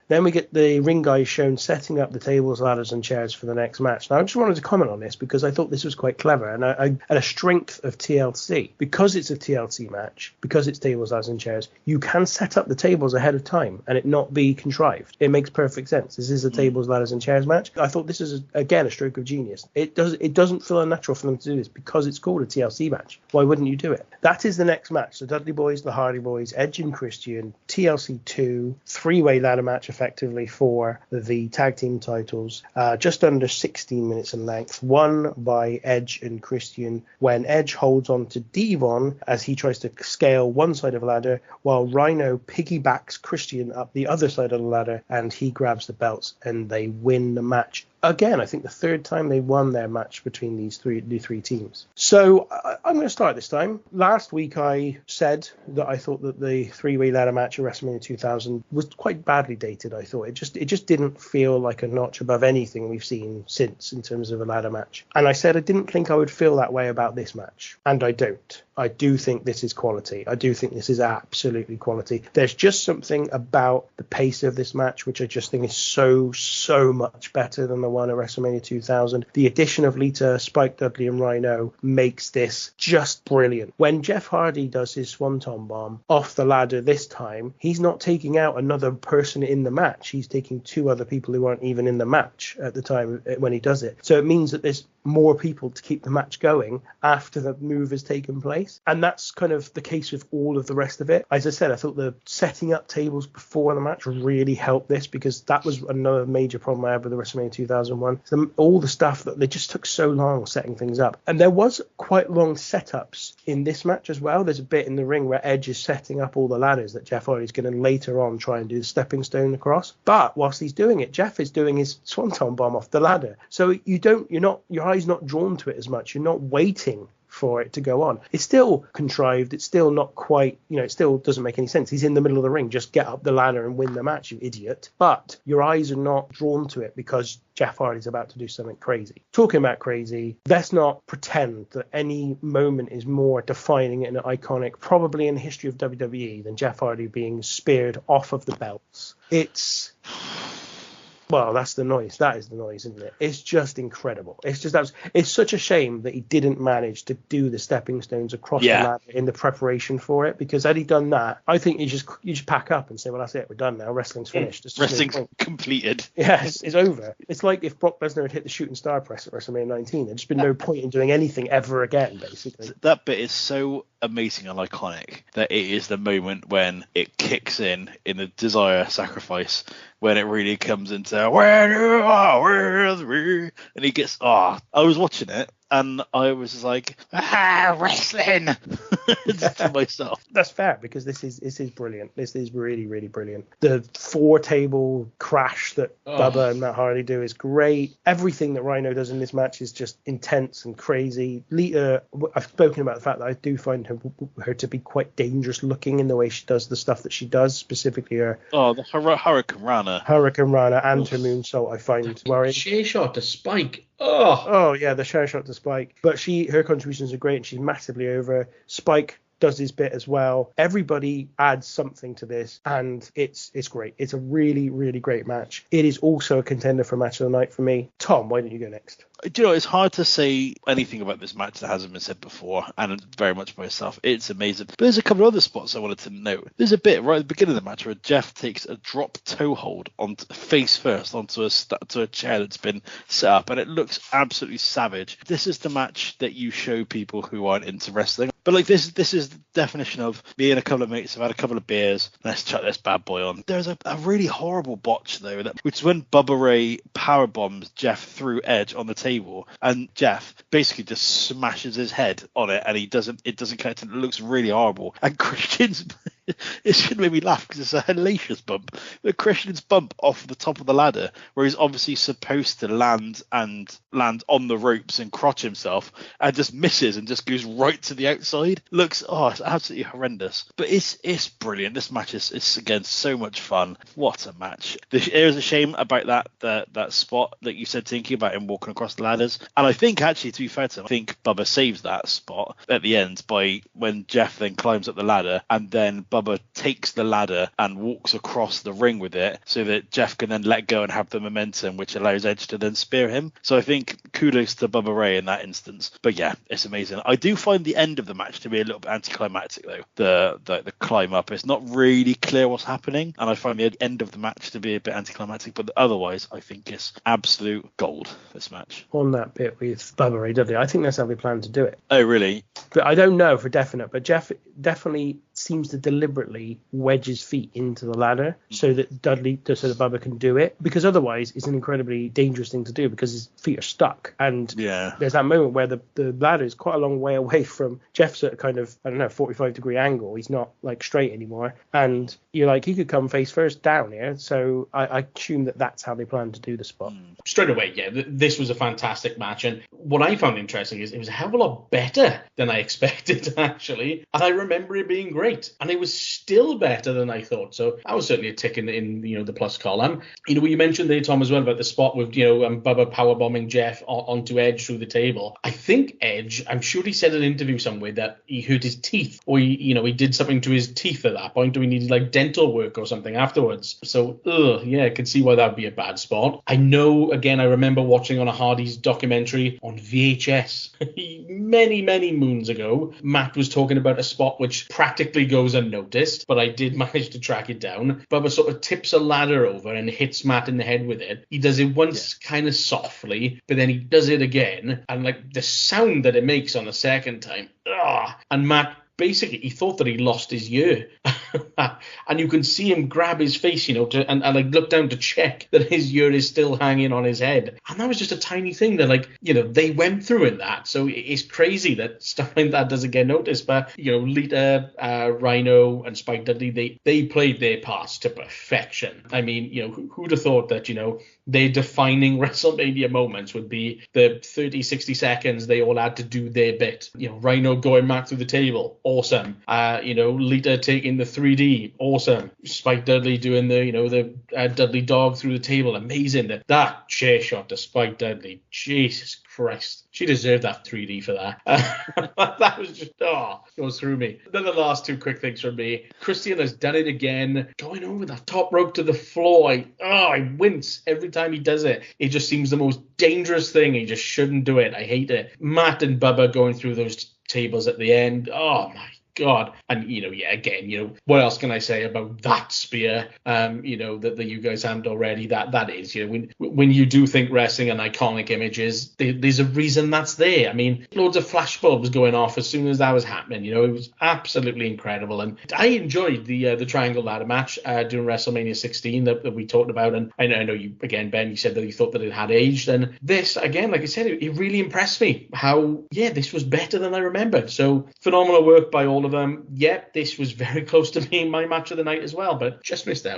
Then we get the ring guys shown setting up the tables, ladders, and chairs for the next match. Now, I just wanted to comment on this because I thought this was quite clever and a strength of TLC. Because it's a TLC match, because it's tables, ladders, and chairs, you can set up the tables ahead of time and it not be contrived. It makes perfect sense. This is a tables, ladders, and chairs match. I thought this is, again, a stroke of genius. It doesn't feel unnatural for them to do this because it's called a TLC match. Why wouldn't you do it? That is the next match. The Dudley Boyz, the Hardy Boys, Edge and Christian, TLC 2, three-way ladder match effectively for the tag team titles. Just under 16 minutes in length, won by Edge and Christian when Edge holds on to Devon as he tries to scale one side of the ladder while Rhyno piggybacks Christian up the other side of the ladder and he grabs the belts and they win the match. Again, I think the third time they won their match between the three teams. So I'm going to start this time. Last week I said that I thought that the three-way ladder match at WrestleMania 2000 was quite badly dated. I thought it just didn't feel like a notch above anything we've seen since in terms of a ladder match. And I said I didn't think I would feel that way about this match. And I don't. I do think this is quality. I do think this is absolutely quality. There's just something about the pace of this match which I just think is so much better than the one at WrestleMania 2000. The addition of Lita, Spike Dudley and Rhyno makes this just brilliant. When Jeff Hardy does his Swanton Bomb off the ladder this time, he's not taking out another person in the match. He's taking two other people who aren't even in the match at the time when he does it. So it means that there's more people to keep the match going after the move has taken place. And that's kind of the case with all of the rest of it. As I said, I thought the setting up tables before the match really helped this because that was another major problem I had with the WrestleMania 2001. All the stuff that they just took so long setting things up. And there was quite long setups in this match as well. There's a bit in the ring where Edge is setting up all the ladders that Jeff Hardy's going to later on try and do the stepping stone across. But whilst he's doing it, Jeff is doing his Swanton Bomb off the ladder. So your eye's not drawn to it as much. You're not waiting for it to go on. It's still contrived. It's still not quite, it still doesn't make any sense. He's in the middle of the ring. Just get up the ladder and win the match, you idiot. But your eyes are not drawn to it because Jeff Hardy's about to do something crazy. Talking about crazy, let's not pretend that any moment is more defining and iconic, probably in the history of WWE, than Jeff Hardy being speared off of the belts. Well, that's the noise. That is the noise, isn't it? It's just incredible. It's such a shame that he didn't manage to do the stepping stones across the ladder in the preparation for it. Because had he done that, I think you just pack up and say, well, that's it. We're done now. Wrestling's finished. Wrestling's completed. Yes, it's over. It's like if Brock Lesnar had hit the shooting star press at WrestleMania 19. There's just been no point in doing anything ever again, basically. That bit is so amazing and iconic that it is the moment when it kicks in the Desire sacrifice, when it really comes into where you are with me, and he gets I was watching it and I was just like, wrestling to myself. That's fair because this is brilliant. This is really, really brilliant. The 4-table crash that Bubba and Matt Hardy do is great. Everything that Rhyno does in this match is just intense and crazy. Lita, I've spoken about the fact that I do find her to be quite dangerous looking in the way she does the stuff that she does, specifically her the Hurricane Rana and her moonsault I find worrying. Chair shot to Spike. Oh yeah, the chair shot to Spike. But her contributions are great and she's massively over. Spike does his bit as well. Everybody adds something to this and it's great. It's a really, really great match. It is also a contender for match of the night for me. Tom, why don't you go next? Do you know, it's hard to say anything about this match that hasn't been said before, and very much by myself. It's amazing. But there's a couple of other spots I wanted to note. There's a bit right at the beginning of the match where Jeff takes a drop toe hold on face first onto a chair that's been set up, and it looks absolutely savage. This is the match that you show people who aren't into wrestling. But like this is the definition of me and a couple of mates have had a couple of beers. Let's chuck this bad boy on. There's a really horrible botch though, which is when Bubba Ray power bombs Jeff through Edge on the table, and Jeff basically just smashes his head on it, and it doesn't connect, and it looks really horrible. And Christian's it should make me laugh because it's a hellacious bump. But Christian's bump off the top of the ladder, where he's obviously supposed to land on the ropes and crotch himself, and just misses and just goes right to the outside. Looks it's absolutely horrendous. But it's brilliant. This match is again so much fun. What a match. There is a shame about that spot that you said, Tinky, about him walking across the ladders. And I think actually, to be fair to him, I think Bubba saves that spot at the end by when Jeff then climbs up the ladder and then Bubba Bubba takes the ladder and walks across the ring with it so that Jeff can then let go and have the momentum, which allows Edge to then spear him. So I think kudos to Bubba Ray in that instance. But yeah, it's amazing. I do find the end of the match to be a little bit anticlimactic though. The climb up, it's not really clear what's happening, and I find the end of the match to be a bit anticlimactic. But otherwise, I think it's absolute gold, this match. On that bit with Bubba Ray Dudley, I think that's how they plan to do it. Oh, really? But I don't know for definite, but Jeff definitely seems to deliberetely wedge his feet into the ladder so that Bubba can do it, because otherwise it's an incredibly dangerous thing to do because his feet are stuck. And there's that moment where the ladder is quite a long way away from Jeff's at a kind of, 45-degree angle. He's not like straight anymore. And you're like, he could come face first down here. So I assume that's how they plan to do the spot. Straight away, this was a fantastic match. And what I found interesting is it was a hell of a lot better than I expected, actually. And I remember it being great. And it was still better than I thought. So that was certainly a tick in the plus column. You mentioned there, Tom, as well about the spot with, Bubba powerbombing Jeff onto Edge through the table. I think Edge, I'm sure he said in an interview somewhere that he hurt his teeth, or he did something to his teeth at that point, or he needed like dental work or something afterwards. So, I can see why that would be a bad spot. I know, again, I remember watching on a Hardy's documentary on VHS many, many moons ago. Matt was talking about a spot which practically goes unnoticed, but I did manage to track it down. Bubba sort of tips a ladder over and hits Matt in the head with it. He does it once kind of softly, but then he does it again, and like the sound that it makes on the second time, and Matt basically, he thought that he lost his ear. And you can see him grab his face, and like look down to check that his ear is still hanging on his head. And that was just a tiny thing that, they went through in that. So it's crazy that stuff like that doesn't get noticed. But, Lita, Rhyno, and Spike Dudley, they played their parts to perfection. I mean, who'd have thought that, their defining WrestleMania moments would be the 30, 60 seconds they all had to do their bit. Rhyno going back through the table, awesome. Lita taking the 3D, awesome. Spike Dudley doing the Dudley dog through the table, amazing. That chair shot to Spike Dudley, Jesus Christ, she deserved that 3D for that. That was just goes through me. Then the last two quick things from me. Christian has done it again, going over that top rope to the floor. I wince every time he does it. It just seems the most dangerous thing. He just shouldn't do it. I hate it. Matt and Bubba going through those tables at the end. Oh my God. And, again, what else can I say about that spear, that you guys haven't already? That is, when you do think wrestling and iconic images, there's a reason that's there. I mean, loads of flashbulbs going off as soon as that was happening. It was absolutely incredible. And I enjoyed the triangle ladder match during WrestleMania 16 that we talked about. And I know you, again, Ben, you said that you thought that it had aged. And this, again, like I said, it really impressed me how, this was better than I remembered. So phenomenal work by all of them. This was very close to being my match of the night as well, but just missed out.